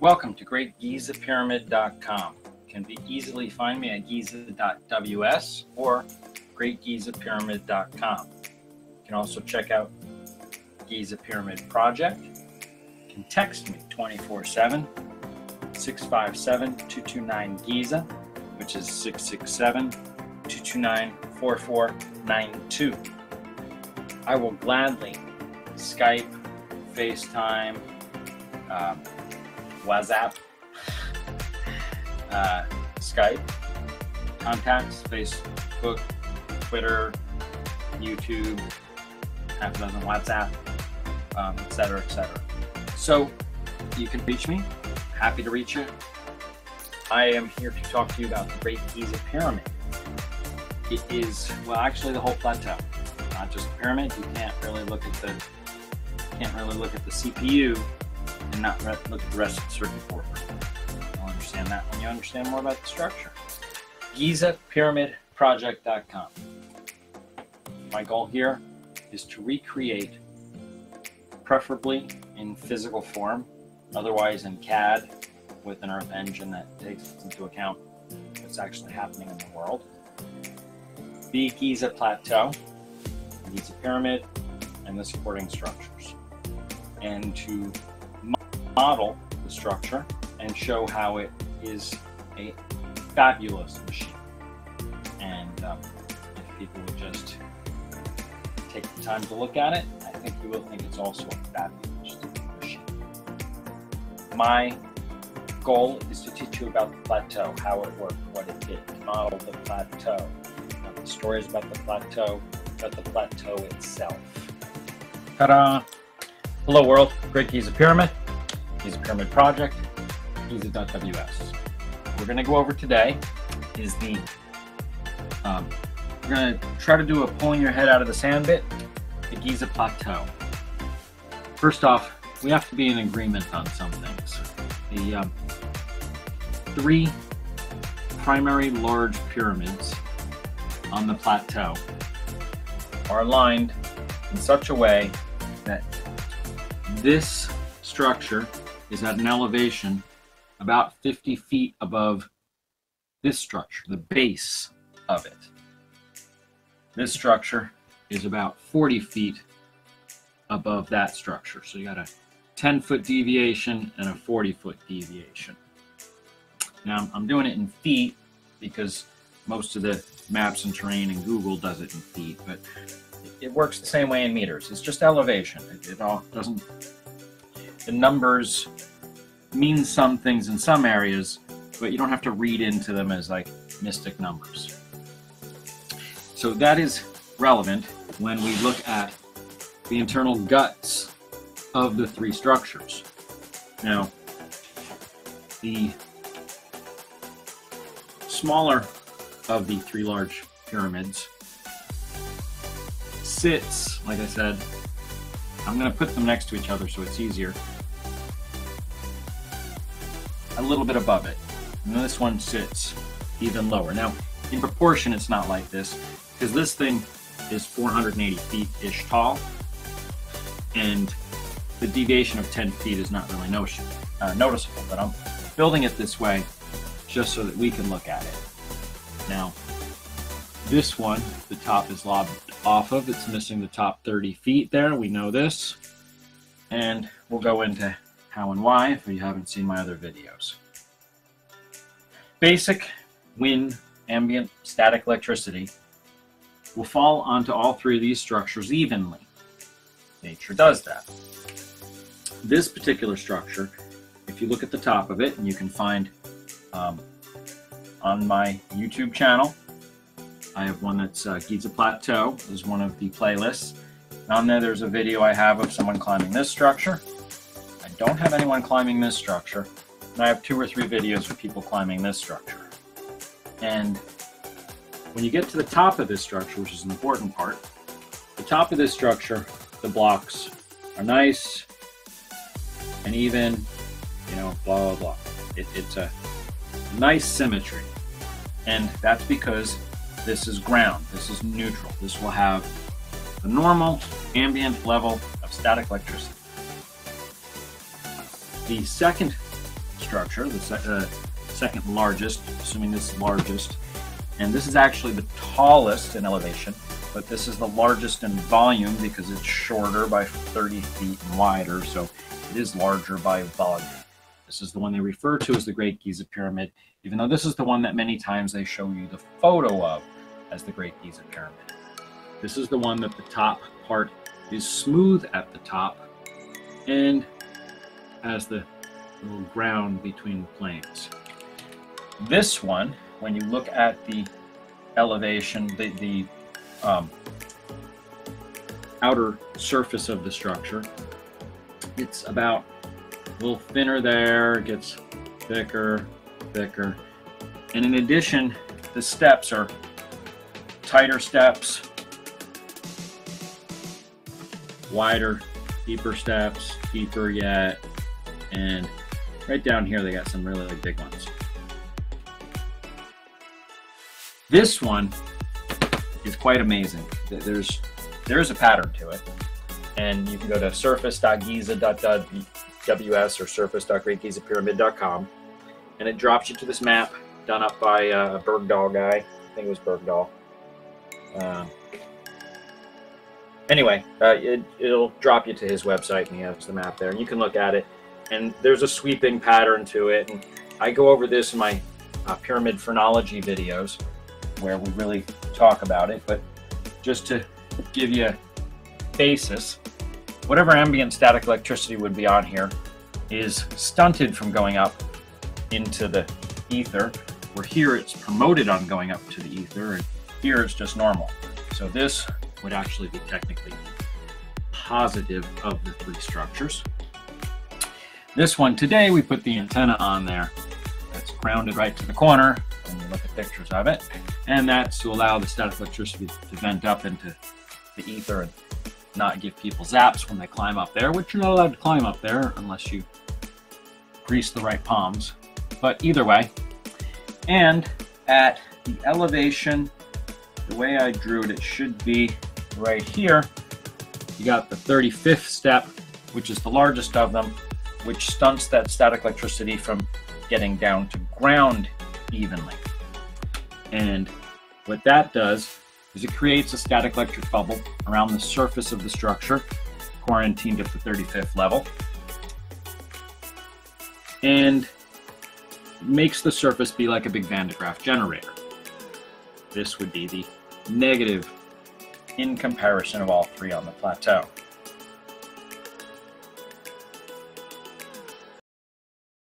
Welcome to GreatGizaPyramid.com. You can easily find me at giza.ws or GreatGizaPyramid.com. You can also check out Giza Pyramid Project. You can text me 24/7, 657-229-GIZA, which is 667-229-4492. I will gladly Skype, FaceTime, WhatsApp, Skype, contacts, Facebook, Twitter, YouTube, half a dozen WhatsApp, etc., etc. So you can reach me. Happy to reach you. I am here to talk to you about the Great Giza Pyramid. It is, well, actually the whole plateau, not just the pyramid. You can't really look at the CPU and not look at the rest of the circuit board. You'll understand that when you understand more about the structure. GizaPyramidProject.com. My goal here is to recreate, preferably in physical form, otherwise in CAD with an Earth engine that takes into account what's actually happening in the world, the Giza Plateau, the Giza Pyramid, and the supporting structures, and to model the structure and show how it is a fabulous machine. And if people would just take the time to look at it, I think you will think it's also a fabulous machine. My goal is to teach you about the plateau, how it worked, what it did, to model the plateau, not the stories about the plateau, but the plateau itself. Ta-da! Hello world, Great Giza Pyramid, Giza Pyramid Project, giza.ws. We're going to go over today is the, we're going to try to do a pulling your head out of the sand bit, the Giza Plateau. First off, we have to be in agreement on some things. The three primary large pyramids on the plateau are aligned in such a way that this structure is at an elevation about 50 feet above this structure, the base of it. This structure is about 40 feet above that structure. So you got a 10-foot deviation and a 40-foot deviation. Now I'm doing it in feet because most of the maps and terrain in Google does it in feet, but it works the same way in meters. It's just elevation. It all doesn't, the numbers mean some things in some areas, but you don't have to read into them as like mystic numbers. So that is relevant when we look at the internal guts of the three structures. Now, the smaller of the three large pyramids sits, like I said, I'm going to put them next to each other so it's easier, a little bit above it. And this one sits even lower. Now, in proportion, it's not like this, because this thing is 480 feet-ish tall, and the deviation of 10 feet is not really noticeable, but I'm building it this way just so that we can look at it. Now, this one, the top is lobbed off of. It's missing the top 30 feet there. We know this. And we'll go into how and why if you haven't seen my other videos. Basic wind, ambient, static electricity will fall onto all three of these structures evenly. Nature does that. This particular structure, if you look at the top of it, and you can find on my YouTube channel, I have one that's Giza Plateau is one of the playlists. And on there's a video I have of someone climbing this structure. I don't have anyone climbing this structure, and I have 2 or 3 videos of people climbing this structure. And when you get to the top of this structure, which is an important part, the top of this structure, the blocks are nice and even, you know, blah, blah, blah. It's a nice symmetry. And that's because this is ground, this is neutral. This will have the normal ambient level of static electricity. The second structure, the second largest, assuming this is largest. And this is actually the tallest in elevation, but this is the largest in volume because it's shorter by 30 feet and wider, so it is larger by volume. This is the one they refer to as the Great Giza Pyramid, even though this is the one that many times they show you the photo of as the Great Giza Pyramid. This is the one that the top part is smooth at the top and has the little ground between the planes. This one, when you look at the elevation, the outer surface of the structure, it's about a little thinner there, it gets thicker, thicker. And in addition, the steps are tighter steps, wider, deeper steps, deeper yet, and right down here they got some really big ones. This one is quite amazing. There's a pattern to it, and you can go to surface.giza.ws or surface.greatgizapyramid.com, and it drops you to this map done up by a Bergdahl guy. I think it was Bergdahl. Anyway, it'll drop you to his website, and he has the map there, and you can look at it. And there's a sweeping pattern to it, and I go over this in my pyramid phrenology videos, where we really talk about it. But just to give you a basis, whatever ambient static electricity would be on here is stunted from going up into the ether, where here it's promoted on going up to the ether, and here it's just normal. So this would actually be technically positive of the three structures. This one today, we put the antenna on there. That's grounded right to the corner, and you look at pictures of it. And that's to allow the static electricity to vent up into the ether and not give people zaps when they climb up there, which you're not allowed to climb up there unless you grease the right palms. But either way, and at the elevation, the way I drew it, it should be right here. You got the 35th step, which is the largest of them, which stunts that static electricity from getting down to ground evenly. And what that does is it creates a static electric bubble around the surface of the structure, quarantined at the 35th level, and makes the surface be like a big Van de Graaff generator. This would be the negative in comparison of all three on the plateau.